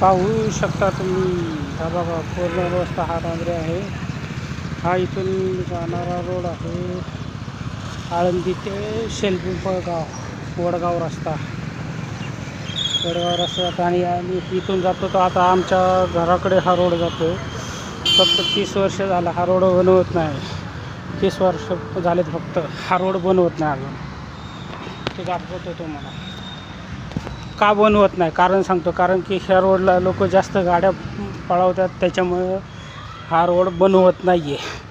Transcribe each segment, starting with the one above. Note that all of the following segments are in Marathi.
पाहू शकता तुम्ही, हा बघा पूर्ण रस्ता हा डांबरे आहे. हा इथून जाणारा रोड आहे आळंदी ते शेलपिंपळगाव वडगाव रस्ता. वडगाव रस्त्यात आणि इथून जातो तो आता आमच्या घराकडे हा रोड जातो. फक्त 30 वर्ष झाला हा रोड बनवत नाही. 30 वर्ष झालेत फक्त हा रोड बनवत नाही अजून. ते दाखवतो तुम्हाला का बनवत नाही. कारण सांगतो, कारण की ह्या रोडला लोक जास्त गाड्या पळवतात, त्याच्यामुळे हा रोड बनवत नाही आहे.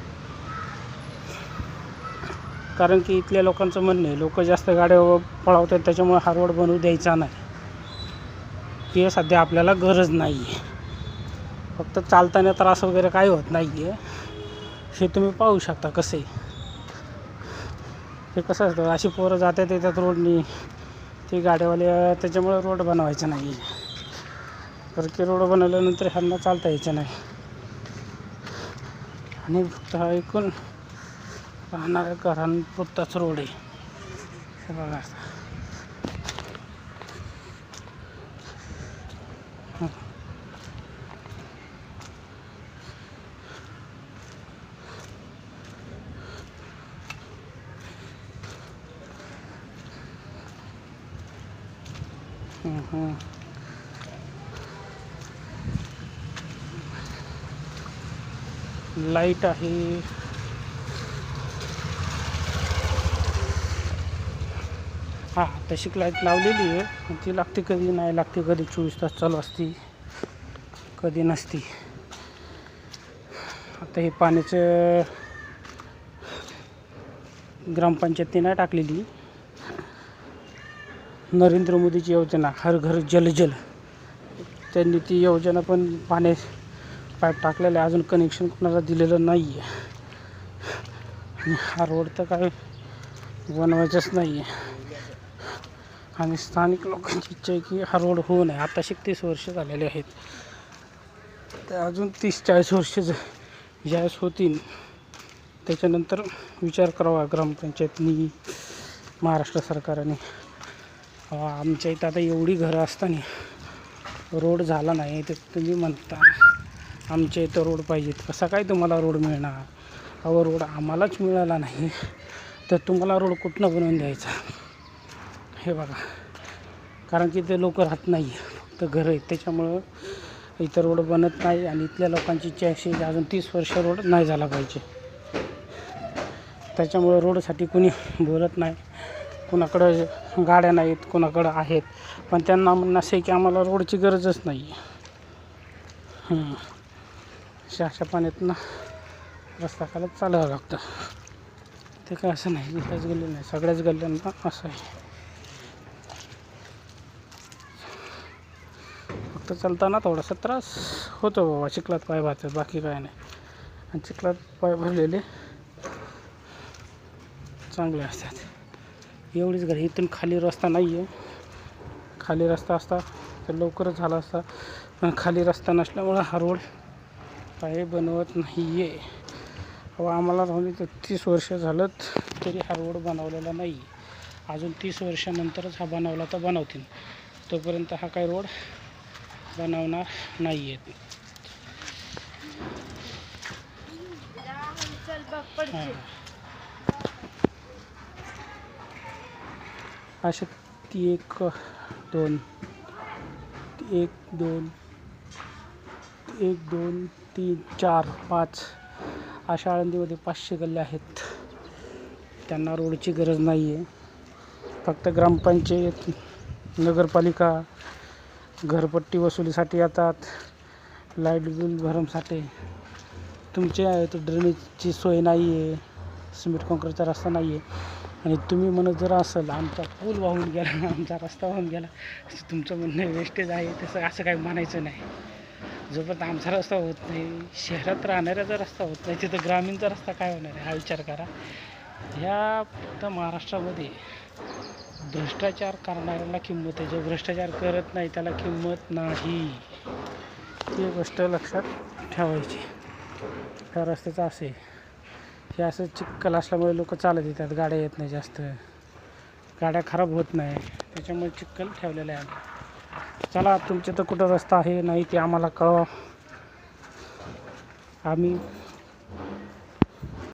कारण की इथल्या लोकांचं म्हणणं आहे लोक जास्त गाड्या पळवतात, त्याच्यामुळे हा रोड बनवू द्यायचा नाही. ती सध्या आपल्याला गरज नाही आहे. फक्त चालताना त्रास वगैरे काही होत नाही आहे. हे तुम्ही पाहू शकता कसं आहे. हे कसं असतं, अशी पोरं जातात येतात रोडनी, ती गाड्यावाले त्याच्यामुळे रोड बनवायचा नाही. कारण की रोड बनवल्यानंतर ह्यांना चालता यायचं नाही. आणि फक्त हा ऐकून राहणाऱ्या घरांपुरताच रोड आहे. हे बघा लाईट आहे. हां, तशी लाईट लावलेली आहे. ती लागते कधी नाही लागते, कधी 24 तास चालू असते, कधी नसती. आता हे पाण्याचं ग्रामपंचायतीने नाही टाकलेली नरेंद्र मोदीची योजना हर घर जल जल, त्यांनी ती योजना पण पाणी पाईप टाकलेलं आहे. अजून कनेक्शन कोणाला दिलेलं नाही आहे. आणि हा रोड तर काय बनवायचाच नाही आहे. आणि स्थानिक लोकांची इच्छा आहे की हा रोड होऊ नये. आता 30 वर्ष झालेले आहेत, तर अजून 30-40 वर्ष ज्यावेळेस होतील त्याच्यानंतर विचार करावा ग्रामपंचायतनी, महाराष्ट्र सरकारने. आमच्या इथं आता एवढी घरं असताना रोड झाला नाही, तर तुम्ही म्हणता आमच्या इथं रोड पाहिजेत. कसा काय तुम्हाला रोड मिळणार? अहो, रोड आम्हालाच मिळाला नाही तर तुम्हाला रोड कुठनं बनवून द्यायचा? हे बघा, कारण की ते लोक राहत नाही, फक्त घरं आहेत, त्याच्यामुळं इथं रोड बनत नाही. आणि इथल्या लोकांची इच्छा अशी अजून 30 वर्ष रोड नाही झाला पाहिजे. त्याच्यामुळं रोडसाठी कोणी बोलत नाही. कोणाकडं गाड्या नाहीत, कोणाकडं आहेत, पण त्यांना म्हणणं असं आहे की आम्हाला रोडची गरजच नाही आहे. अशा पाण्यातनं रस्ता खालत चालावं लागतं. ते काय असं नाही, इथल्याच गल्ली नाही, सगळ्याच गल्ल्यांना असं आहे. फक्त चालताना थोडासा त्रास होतो बाबा, चिखलात पाय भरतात, बाकी काय नाही. आणि चिखलात पाय भरलेले चांगले असतात. एवढीच घर, इथून खाली रस्ता नाही आहे. खाली रस्ता असता तर लवकरच झाला असता, पण खाली रस्ता नसल्यामुळं हा रोड काय बनवत नाही आहे. व आम्हाला राहून तर 30 वर्ष झालं तरी हा रोड बनवलेला नाही. अजून 30 वर्षानंतरच हा बनवला तर बनवतील, तोपर्यंत हा काय रोड बनवणार नाही आहेत. अशा 1 2 3 4 5 अशा आळंदीमध्ये 500 गल्ल्या आहेत. त्यांना रोडची गरज नाही आहे. फक्त ग्रामपंचायत, नगरपालिका घरपट्टी वसुलीसाठी येतात, लाईट बिल भरण्यासाठी. तुमचे आहे तर ड्रेनेजची सोय नाही आहे, सिमेंट काँक्रीटचा रस्ता नाही आहे. आणि तुम्ही म्हणत जर असेल आमचा पूल वाहून गेला, आमचा रस्ता वाहून गेला, तुमचं म्हणणं वेस्टेज आहे, तसं असं काही म्हणायचं नाही. जोपर्यंत आमचा रस्ता होत नाही, शहरात राहणाऱ्याचा रस्ता होत नाही, तिथं ग्रामीणचा रस्ता काय होणार आहे हा विचार करा. ह्या फक्त महाराष्ट्रामध्ये भ्रष्टाचार करणाऱ्याला किंमत आहे, जो भ्रष्टाचार करत नाही त्याला किंमत नाही. ही गोष्ट लक्षात ठेवायची. ह्या रस्त्याचं असे हे असं चिखल असल्यामुळे लोक चालत येतात, गाड्या येत नाही जास्त, गाड्या खराब होत नाही, त्याच्यामुळे चिखल ठेवलेला आहे. चला, तुमच्या तर कुठं रस्ता आहे नाही ते आम्हाला कळवा. आम्ही